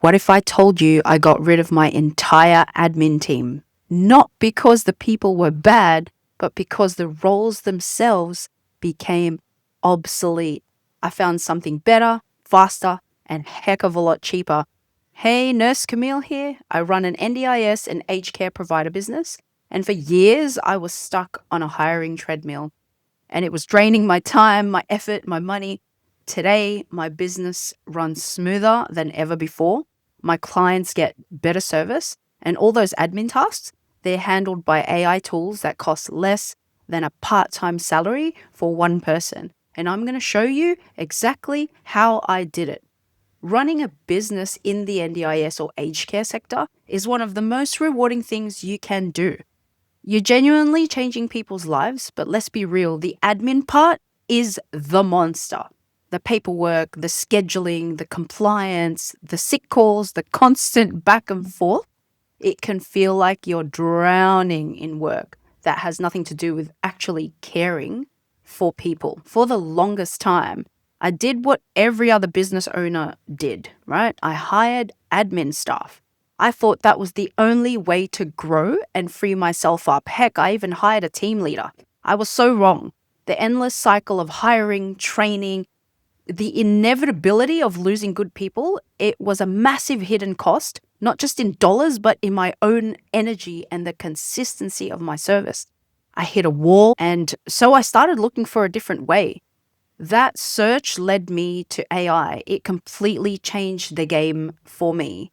What if I told you I got rid of my entire admin team? Not because the people were bad, but because the roles themselves became obsolete. I found something better, faster, and heck of a lot cheaper. Hey, Nurse Camille here. I run an NDIS and aged care provider business, and for years I was stuck on a hiring treadmill, and it was draining my time, my effort, my money. Today, my business runs smoother than ever before. My clients get better service, and all those admin tasks, they're handled by AI tools that cost less than a part-time salary for one person. And I'm going to show you exactly how I did it. Running a business in the NDIS or aged care sector is one of the most rewarding things you can do. You're genuinely changing people's lives, but let's be real, the admin part is the monster. The paperwork, the scheduling, the compliance, the sick calls, the constant back and forth. It can feel like you're drowning in work that has nothing to do with actually caring for people. For the longest time, I did what every other business owner did, right? I hired admin staff. I thought that was the only way to grow and free myself up. Heck, I even hired a team leader. I was so wrong. The endless cycle of hiring, training, the inevitability of losing good people, it was a massive hidden cost, not just in dollars, but in my own energy and the consistency of my service. I hit a wall, and so I started looking for a different way. That search led me to AI. It completely changed the game for me.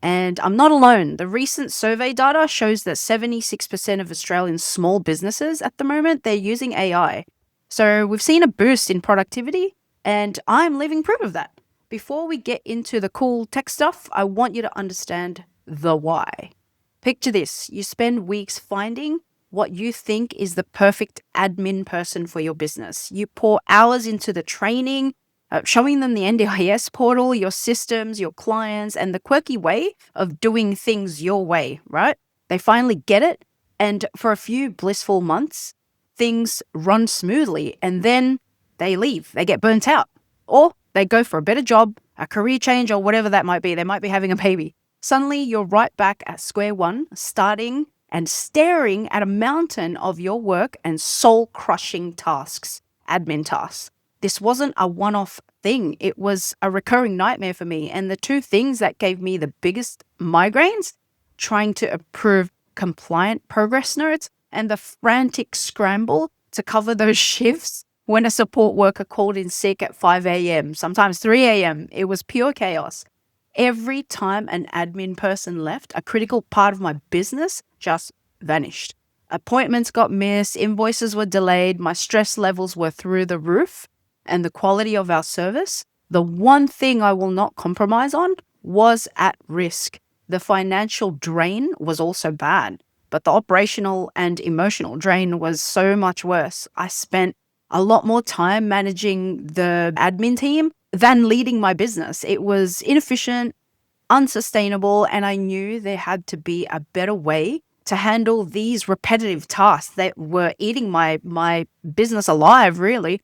And I'm not alone. The recent survey data shows that 76% of Australian small businesses at the moment, they're using AI. So we've seen a boost in productivity, and I'm living proof of that. Before we get into the cool tech stuff, I want you to understand the why. Picture this. You spend weeks finding what you think is the perfect admin person for your business. You pour hours into the training, showing them the NDIS portal, your systems, your clients, and the quirky way of doing things your way, right? They finally get it. And for a few blissful months, things run smoothly. And then they leave. They get burnt out. Or they go for a better job, a career change, or whatever that might be. They might be having a baby. Suddenly, you're right back at square one, starting and staring at a mountain of your work and soul-crushing tasks, admin tasks. This wasn't a one-off thing. It was a recurring nightmare for me. And the two things that gave me the biggest migraines, trying to approve compliant progress notes and the frantic scramble to cover those shifts when a support worker called in sick at 5 a.m., sometimes 3 a.m. It was pure chaos. Every time an admin person left, a critical part of my business just vanished. Appointments got missed, invoices were delayed, my stress levels were through the roof, and the quality of our service, the one thing I will not compromise on, was at risk. The financial drain was also bad, but the operational and emotional drain was so much worse. I spent a lot more time managing the admin team than leading my business. It was inefficient, unsustainable, and I knew there had to be a better way to handle these repetitive tasks that were eating my business alive, really.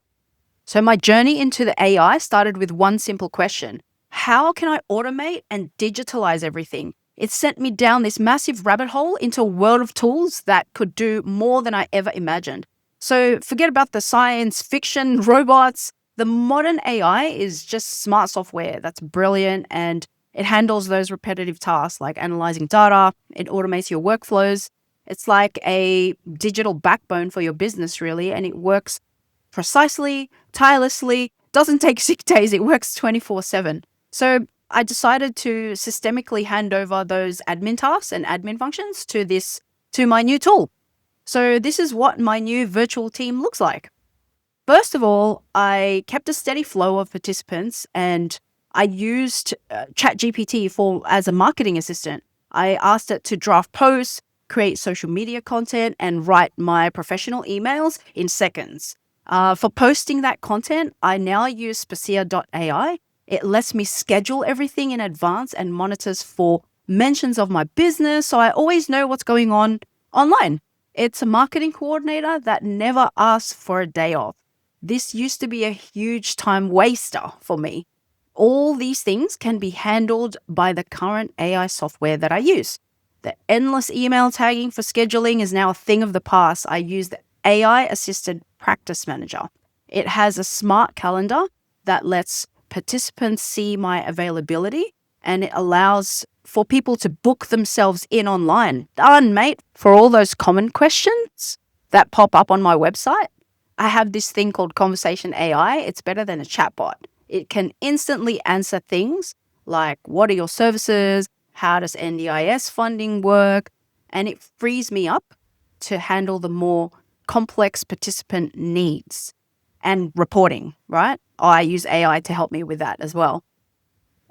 So my journey into the AI started with one simple question. How can I automate and digitalize everything? It sent me down this massive rabbit hole into a world of tools that could do more than I ever imagined. So forget about the science fiction robots. The modern AI is just smart software that's brilliant, and it handles those repetitive tasks like analyzing data. It automates your workflows. It's like a digital backbone for your business, really, and it works precisely, tirelessly, doesn't take sick days. It works 24/7. So I decided to systemically hand over those admin tasks and admin functions to my new tool. So this is what my new virtual team looks like. First of all, I kept a steady flow of participants, and I used ChatGPT as a marketing assistant. I asked it to draft posts, create social media content, and write my professional emails in seconds. For posting that content, I now use Spacia.ai. It lets me schedule everything in advance and monitors for mentions of my business, so I always know what's going on online. It's a marketing coordinator that never asks for a day off. This used to be a huge time waster for me. All these things can be handled by the current AI software that I use. The endless email tagging for scheduling is now a thing of the past. I use the AI assisted practice manager. It has a smart calendar that lets participants see my availability, and it allows for people to book themselves in online. Done, mate. For all those common questions that pop up on my website, I have this thing called Conversation AI. It's better than a chatbot. It can instantly answer things like, what are your services? How does NDIS funding work? And it frees me up to handle the more complex participant needs and reporting, right? I use AI to help me with that as well.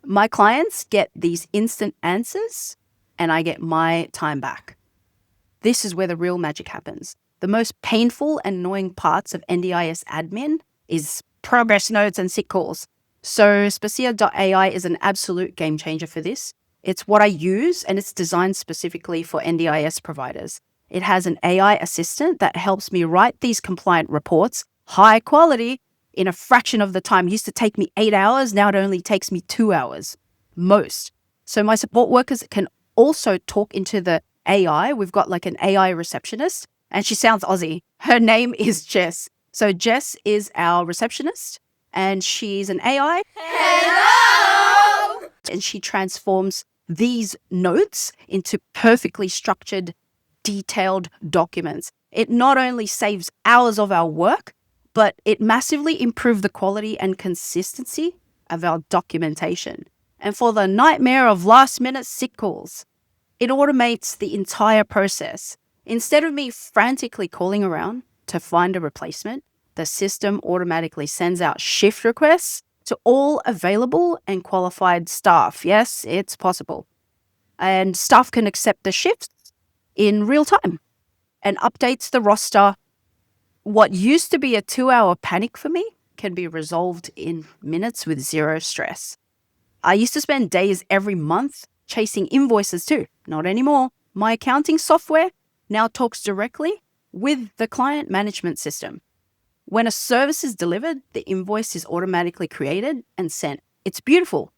My clients get these instant answers and I get my time back. This is where the real magic happens. The most painful and annoying parts of NDIS admin is progress notes and sick calls. So Spacia.ai is an absolute game changer for this. It's what I use and it's designed specifically for NDIS providers. It has an AI assistant that helps me write these compliant reports, high quality, in a fraction of the time. It used to take me 8 hours. Now it only takes me 2 hours, most. So my support workers can also talk into the AI. We've got like an AI receptionist and she sounds Aussie. Her name is Jess. So Jess is our receptionist and she's an AI. Hello! And she transforms these notes into perfectly structured, detailed documents. It not only saves hours of our work, but it massively improved the quality and consistency of our documentation. And for the nightmare of last-minute sick calls, it automates the entire process. Instead of me frantically calling around to find a replacement, the system automatically sends out shift requests to all available and qualified staff. Yes, it's possible. And staff can accept the shifts in real time and updates the roster. What used to be a 2-hour panic for me can be resolved in minutes with zero stress. I used to spend days every month chasing invoices too. Not anymore. My accounting software now talks directly with the client management system. When a service is delivered, the invoice is automatically created and sent. It's beautiful.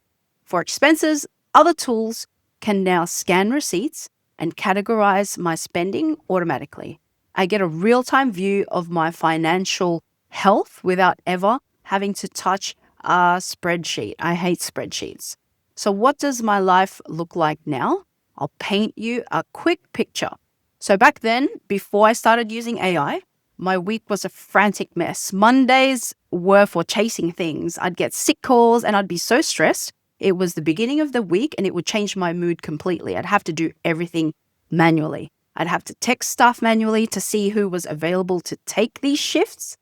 For expenses, other tools can now scan receipts and categorize my spending automatically. I get a real-time view of my financial health without ever having to touch a spreadsheet. I hate spreadsheets. So what does my life look like now? I'll paint you a quick picture. So back then, before I started using AI, my week was a frantic mess. Mondays were for chasing things. I'd get sick calls and I'd be so stressed. It was the beginning of the week and it would change my mood completely. I'd have to do everything manually. I'd have to text staff manually to see who was available to take these shifts.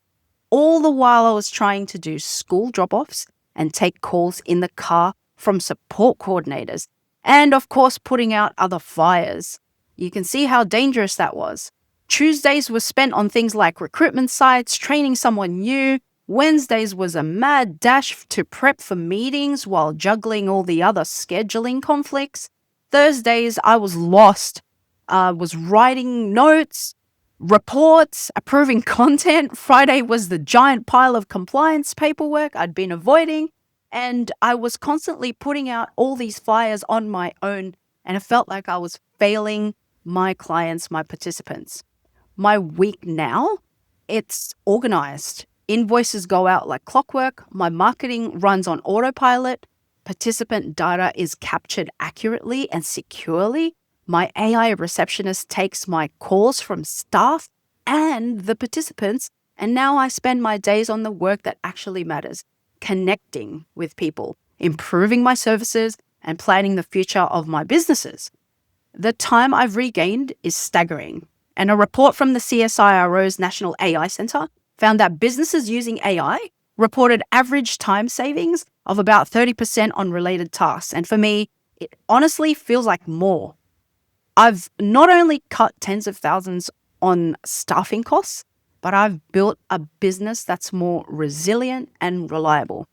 All the while I was trying to do school drop-offs and take calls in the car from support coordinators. And of course, putting out other fires. You can see how dangerous that was. Tuesdays were spent on things like recruitment sites, training someone new. Wednesdays was a mad dash to prep for meetings while juggling all the other scheduling conflicts. Thursdays, I was lost. Was writing notes, reports, approving content. Friday was the giant pile of compliance paperwork I'd been avoiding. And I was constantly putting out all these fires on my own. And it felt like I was failing my clients, my participants. My week now, it's organized. Invoices go out like clockwork. My marketing runs on autopilot. Participant data is captured accurately and securely. My AI receptionist takes my calls from staff and the participants. And now I spend my days on the work that actually matters, connecting with people, improving my services, and planning the future of my businesses. The time I've regained is staggering. And a report from the CSIRO's National AI Center found that businesses using AI reported average time savings of about 30% on related tasks. And for me, it honestly feels like more. I've not only cut tens of thousands on staffing costs, but I've built a business that's more resilient and reliable.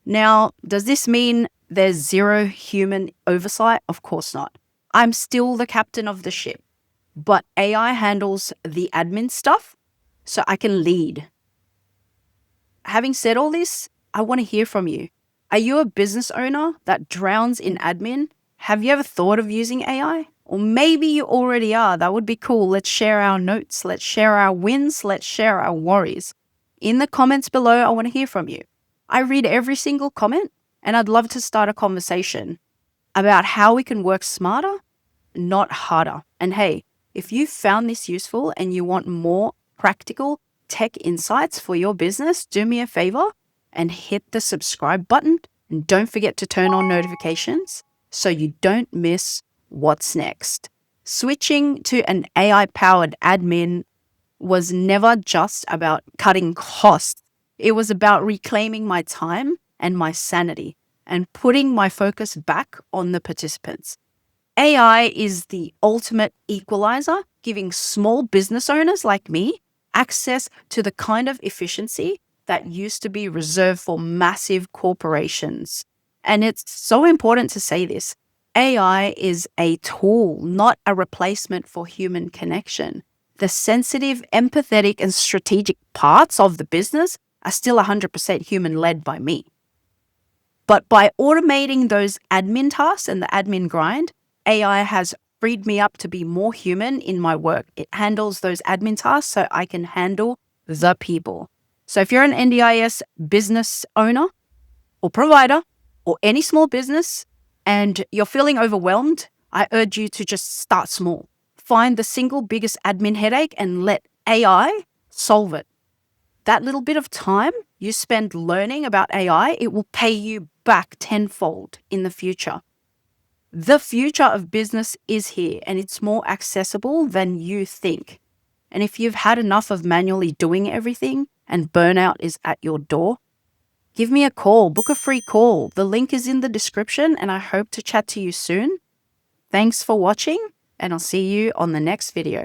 Now, does this mean there's zero human oversight? Of course not. I'm still the captain of the ship, but AI handles the admin stuff so I can lead. Having said all this, I want to hear from you. Are you a business owner that drowns in admin? Have you ever thought of using AI? Or maybe you already are. That would be cool. Let's share our notes. Let's share our wins. Let's share our worries. In the comments below, I want to hear from you. I read every single comment, and I'd love to start a conversation about how we can work smarter, not harder. And hey, if you found this useful and you want more practical tech insights for your business, do me a favor and hit the subscribe button. And don't forget to turn on notifications so you don't miss what's next. Switching to an AI-powered admin was never just about cutting costs. It was about reclaiming my time and my sanity and putting my focus back on the participants. AI is the ultimate equalizer, giving small business owners like me access to the kind of efficiency that used to be reserved for massive corporations. And it's so important to say this. AI is a tool, not a replacement for human connection. The sensitive, empathetic, and strategic parts of the business are still 100% human-led by me. But by automating those admin tasks and the admin grind, AI has freed me up to be more human in my work. It handles those admin tasks so I can handle the people. So if you're an NDIS business owner or provider or any small business and you're feeling overwhelmed, I urge you to just start small. Find the single biggest admin headache and let AI solve it. That little bit of time you spend learning about AI, it will pay you back tenfold in the future. The future of business is here and it's more accessible than you think. And if you've had enough of manually doing everything and burnout is at your door, give me a call, book a free call. The link is in the description and I hope to chat to you soon. Thanks for watching and I'll see you on the next video.